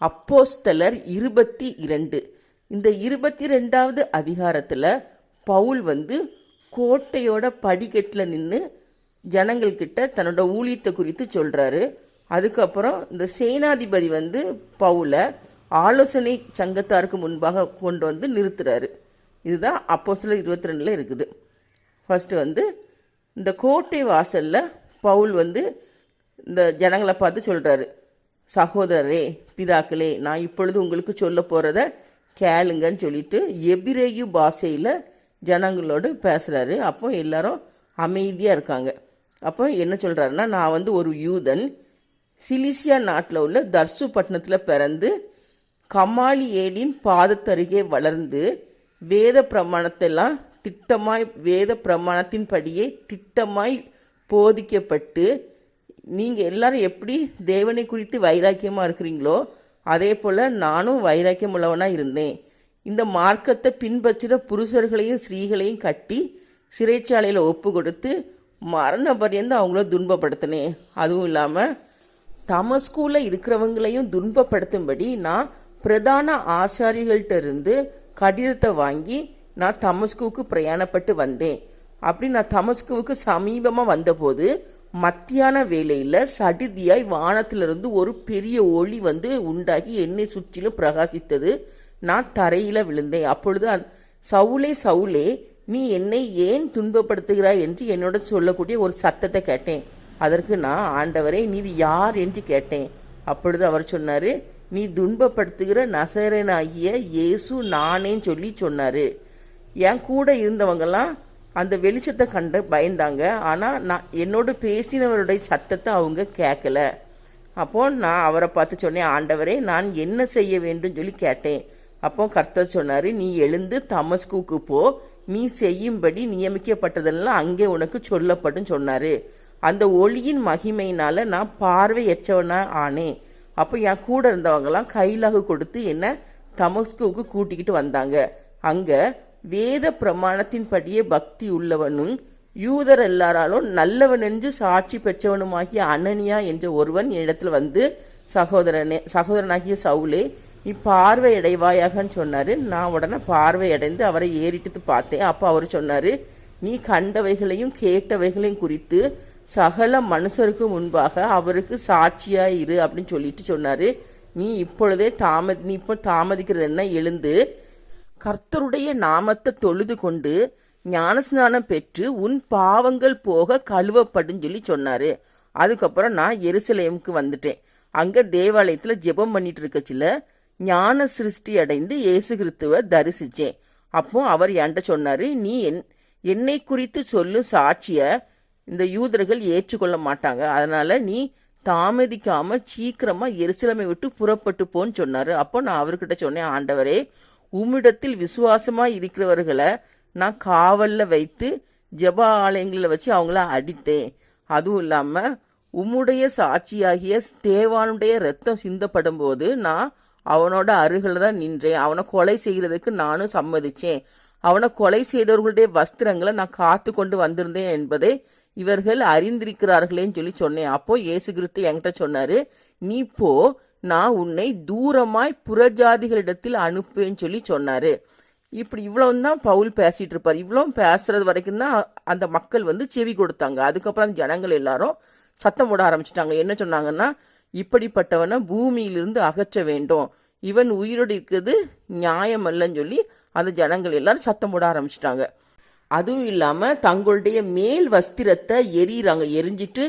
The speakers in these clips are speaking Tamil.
அப்போஸ்தலர் 22. இந்த 22வது அதிகாரத்தில் பவுல் கோட்டையோட படிக்கட்டில் நின்று ஜனங்கள்கிட்ட தன்னோட ஊழியத்தை குறித்து சொல்கிறாரு. அதுக்கப்புறம் இந்த சேனாதிபதி பவுலை ஆலோசனை சங்கத்தாருக்கு முன்பாக கொண்டு நிறுத்துறாரு. இதுதான் அப்போஸ்தலர் 22 இருக்குது. ஃபஸ்ட்டு இந்த கோட்டை வாசலில் பவுல் இந்த ஜனங்களை பார்த்து சொல்கிறாரு, சகோதரரே பிதாக்களே, நான் இப்பொழுது உங்களுக்கு சொல்ல போகிறத கேளுங்கன்னு சொல்லிட்டு எபிரேயு பாஷையில் ஜனங்களோடு பேசுகிறாரு. அப்போ எல்லாரும் அமைதியாக இருக்காங்க. அப்போ என்ன சொல்கிறாருன்னா, நான் ஒரு யூதன், சிலிசியா நாட்டில் உள்ள தர்சு பட்டணத்தில் பிறந்து கமாலியேலின் பாதத்தருகே வளர்ந்து வேத பிரமாணத்தெல்லாம் வேத பிரமாணத்தின்படியே திட்டமாய் போதிக்கப்பட்டு, நீங்கள் எல்லாரும் எப்படி தேவனை குறித்து வைராக்கியமாக இருக்கிறீங்களோ அதே போல் நானும் வைராக்கியம் உள்ளவனாக இருந்தேன். இந்த மார்க்கத்தை பின்பற்றுகிற புருஷர்களையும் ஸ்திரீகளையும் கட்டி சிறைச்சாலையில் ஒப்பு கொடுத்து மரண பரியந்து அவங்கள துன்பப்படுத்தினேன். அதுவும் இல்லாமல் தமஸ்கூவில் இருக்கிறவங்களையும் துன்பப்படுத்தும்படி நான் பிரதான ஆசாரிகள்கிட்ட இருந்து கடிதத்தை வாங்கி நான் தமஸ்குவுக்கு பிரயாணப்பட்டு வந்தேன். அப்படி நான் தமஸ்குவுக்கு சமீபமாக வந்தபோது மத்தியான வேளையில் சடிதியாய் வானத்திலிருந்து ஒரு பெரிய ஒளி உண்டாகி என்னை சுற்றிலும் பிரகாசித்தது. நான் தரையில் விழுந்தேன். அப்பொழுது சவுலே சவுலே, நீ என்னை ஏன் துன்பப்படுத்துகிறாய் என்று என்னோட சொல்லக்கூடிய ஒரு சத்தத்தை கேட்டேன். அதற்கு நான், ஆண்டவரே நீர் யார் என்று கேட்டேன். அப்பொழுது அவர் சொன்னார், நீ துன்பப்படுத்துகிற நசரேயனாகிய இயேசு நானேன்னு சொல்லி சொன்னார். என் கூட இருந்தவங்கெல்லாம் அந்த வெளிச்சத்தை கண்டு பயந்தாங்க. ஆனால் நான் என்னோடு பேசினவருடைய சத்தத்தை அவங்க கேட்கல. அப்போ நான் அவரை பார்த்து சொன்னேன், ஆண்டவரே நான் என்ன செய்ய வேண்டும் சொல்லி கேட்டேன். அப்போ கர்த்தர் சொன்னார், நீ எழுந்து தமஸ்குவுக்கு போ, நீ செய்யும்படி நியமிக்கப்பட்டதெல்லாம் அங்கே உனக்கு சொல்லப்படும் சொன்னார். அந்த ஒளியின் மகிமையினால் நான் பார்வையற்றவனாக ஆனேன். அப்போ என் கூட இருந்தவங்களாம் கைலாகு கொடுத்து என்னை தமஸ்குவுக்கு கூட்டிக்கிட்டு வந்தாங்க. அங்கே வேத பிரமாணத்தின்படியே பக்தி உள்ளவனும் யூதர் எல்லாராலும் நல்லவன் என்று சாட்சி பெற்றவனுமாகிய அனனியா என்ற ஒருவன் என்னிடத்தில் சகோதரனாகிய சவுலே, நீ பார்வையடைவாயாகன்னு சொன்னார். நான் உடனே பார்வையடைந்து அவரை ஏறிட்டு பார்த்தேன். அப்போ அவர் சொன்னார், நீ கண்டவைகளையும் கேட்டவைகளையும் குறித்து சகல மனுஷருக்கு முன்பாக அவருக்கு சாட்சியாயிரு அப்படின்னு சொல்லிட்டு சொன்னார். நீ இப்போ தாமதிக்கிறது என்ன, எழுந்து கர்த்தருடைய நாமத்தை தொழுது கொண்டு ஞானஸ்நானம் பெற்று உன் பாவங்கள் போக கழுவப்படும் சொல்லி சொன்னார். அதுக்கப்புறம் நான் எருசலேமுக்கு வந்துட்டேன். அங்கே தேவாலயத்தில் ஜெபம் பண்ணிட்டு இருக்கச்சில ஞான சிருஷ்டி அடைந்து இயேசு கிறிஸ்துவை தரிசித்தேன். அப்போ அவர் என்கிட்ட சொன்னார், நீ என்னை குறித்து சொல்லும் சாட்சியை இந்த யூதர்கள் ஏற்றுக்கொள்ள மாட்டாங்க. அதனால் நீ தாமதிக்காமல் சீக்கிரமாக எருசலேமை விட்டு புறப்பட்டு போன்னு சொன்னார். அப்போ நான் அவர்கிட்ட சொன்னேன், ஆண்டவரே உம்மிடத்தில் விசுவாசமாக இருக்கிறவர்களை நான் காவலில் வைத்து ஜெப ஆலயங்களில் வச்சு அவங்கள அடித்தேன். அதுவும் இல்லாமல் உம்முடைய சாட்சியாகிய ஸ்தேவானுடைய ரத்தம் சிந்தப்படும் போது நான் அவனோட அருகில் தான் நின்றேன். அவனை கொலை செய்கிறதுக்கு நானும் சம்மதித்தேன். அவனை கொலை செய்தவர்களுடைய வஸ்திரங்களை நான் காத்து கொண்டு வந்திருந்தேன் என்பதை இவர்கள் அறிந்திருக்கிறார்களேன்னு சொல்லி சொன்னேன். அப்போ இயேசு கிறிஸ்து என்கிட்ட சொன்னார், நீ போ, நான் உன்னை தூரமாய் புறஜாதிகளிடத்தில் அனுப்புவேன்னு சொல்லி சொன்னார். இப்படி இவ்வளவுதான் பவுல் பேசிகிட்டு இருப்பார். இவ்வளோ பேசுறது வரைக்கும் தான் அந்த மக்கள் செவி கொடுத்தாங்க. அதுக்கப்புறம் அந்த ஜனங்கள் எல்லாரும் சத்தம் போட ஆரம்பிச்சிட்டாங்க. என்ன சொன்னாங்கன்னா, இப்படிப்பட்டவனை பூமியிலிருந்து அகற்ற வேண்டும், இவன் உயிரோடு இருக்கிறது நியாயம் அல்லன்னு சொல்லி அந்த ஜனங்கள் எல்லாரும் சத்தம் போட ஆரம்பிச்சிட்டாங்க. அதுவும் இல்லாமல் தங்களுடைய மேல் வஸ்திரத்தை எரிஞ்சிட்டு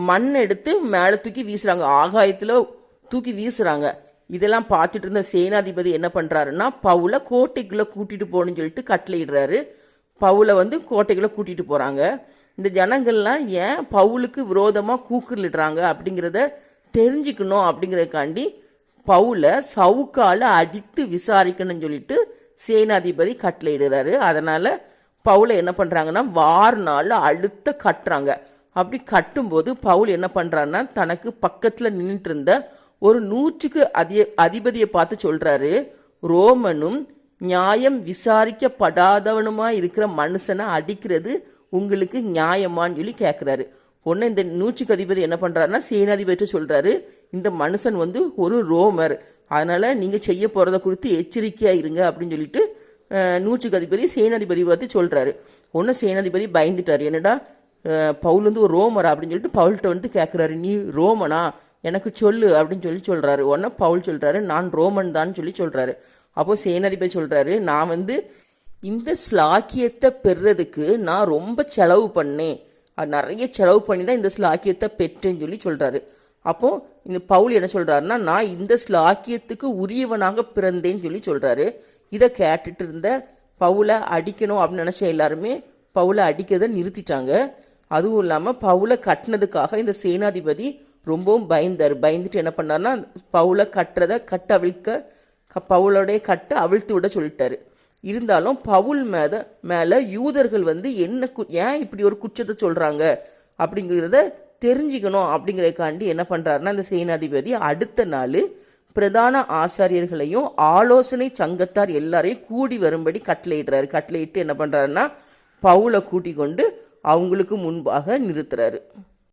மண் எடுத்து மேலே தூக்கி வீசுகிறாங்க, ஆகாயத்தில் தூக்கி வீசுகிறாங்க. இதெல்லாம் பார்த்துட்டு இருந்த சேனாதிபதி என்ன பண்ணுறாருன்னா, பவுலை கோட்டைக்குள்ளே கூட்டிகிட்டு போகணுன்னு சொல்லிட்டு கட்டளையிடுறாரு. பவுலை கோட்டைக்குள்ளே கூட்டிகிட்டு போகிறாங்க. இந்த ஜனங்கள்லாம் ஏன் பவுலுக்கு விரோதமாக கூக்குரலிடுறாங்க அப்படிங்கிறத தெரிஞ்சுக்கணும் அப்படிங்கிறதுக்காண்டி பவுலை சவுக்கால் அடித்து விசாரிக்கணும்னு சொல்லிட்டு சேனாதிபதி கட்டளையிடுறாரு. அதனால் பவுலை என்ன பண்ணுறாங்கன்னா வார்னால் அழுத்த கட்டுறாங்க. அப்படி கட்டும்போது பவுல் என்ன பண்ணுறாருன்னா, தனக்கு பக்கத்தில் நின்றுட்டு இருந்த ஒரு 100க்கு அதிபதியை பார்த்து சொல்கிறாரு, ரோமனும் நியாயம் விசாரிக்கப்படாதவனுமா இருக்கிற மனுஷனை அடிக்கிறது உங்களுக்கு நியாயமான்னு சொல்லி கேட்குறாரு. உடனே இந்த நூற்றுக்கு அதிபதி என்ன பண்ணுறாருன்னா சேனாதிபதி சொல்கிறாரு, இந்த மனுஷன் வந்து ஒரு ரோமர், அதனால் நீங்கள் செய்ய போகிறத குறித்து எச்சரிக்கையாக இருங்க அப்படின்னு சொல்லிட்டு நூற்றுக்கு அதிபதி சேனாதிபதி பார்த்து சொல்கிறாரு. ஒன்று சேனாதிபதி பயந்துட்டார், என்னடா பவுல் வந்து ஒரு ரோமரா அப்படின்னு சொல்லிட்டு பவுல்கிட்ட வந்து கேட்குறாரு, நீ ரோமனா எனக்கு சொல்லு அப்படின்னு சொல்கிறாரு. உடனே பவுல் சொல்கிறாரு, நான் ரோமன் தான் சொல்கிறாரு. அப்போது சேனாதிபதி சொல்கிறாரு, நான் வந்து இந்த ஸ்லாக்கியத்தை பெறுறதுக்கு நான் ரொம்ப செலவு பண்ணேன், நிறைய செலவு பண்ணி தான் இந்த ஸ்லாக்கியத்தை பெற்றேன்னு சொல்கிறாரு. அப்போது இந்த பவுல் என்ன சொல்கிறாருன்னா, நான் இந்த ஸ்லாக்கியத்துக்கு உரியவனாக பிறந்தேன்னு சொல்கிறாரு. இதை கேட்டுட்டு இருந்த பவுலை அடிக்கணும் அப்படின்னு நினச்ச எல்லாருமே பவுலை அடிக்கிறத நிறுத்திட்டாங்க. அதுவும் இல்லாமல் பவுலை கட்டினதுக்காக இந்த சேனாதிபதி ரொம்பவும் பயந்துட்டு என்ன பண்ணார்னா, பவுலை பவுலோடைய கட்டை அவிழ்த்து விட சொல்லிட்டாரு. இருந்தாலும் பவுல் மேலே யூதர்கள் வந்து ஏன் இப்படி ஒரு குற்றத்தை சொல்கிறாங்க அப்படிங்கிறத தெரிஞ்சுக்கணும் அப்படிங்கிறதுக்காண்டி என்ன பண்ணுறாருன்னா, இந்த சேனாதிபதி அடுத்த நாள் பிரதான ஆசாரியர்களையும் ஆலோசனை சங்கத்தார் எல்லாரையும் கூடி வரும்படி கட்டளையிட்டு என்ன பண்ணுறாருன்னா, பவுலை கூட்டி கொண்டு அவங்களுக்கு முன்பாக நிறுத்துறாரு.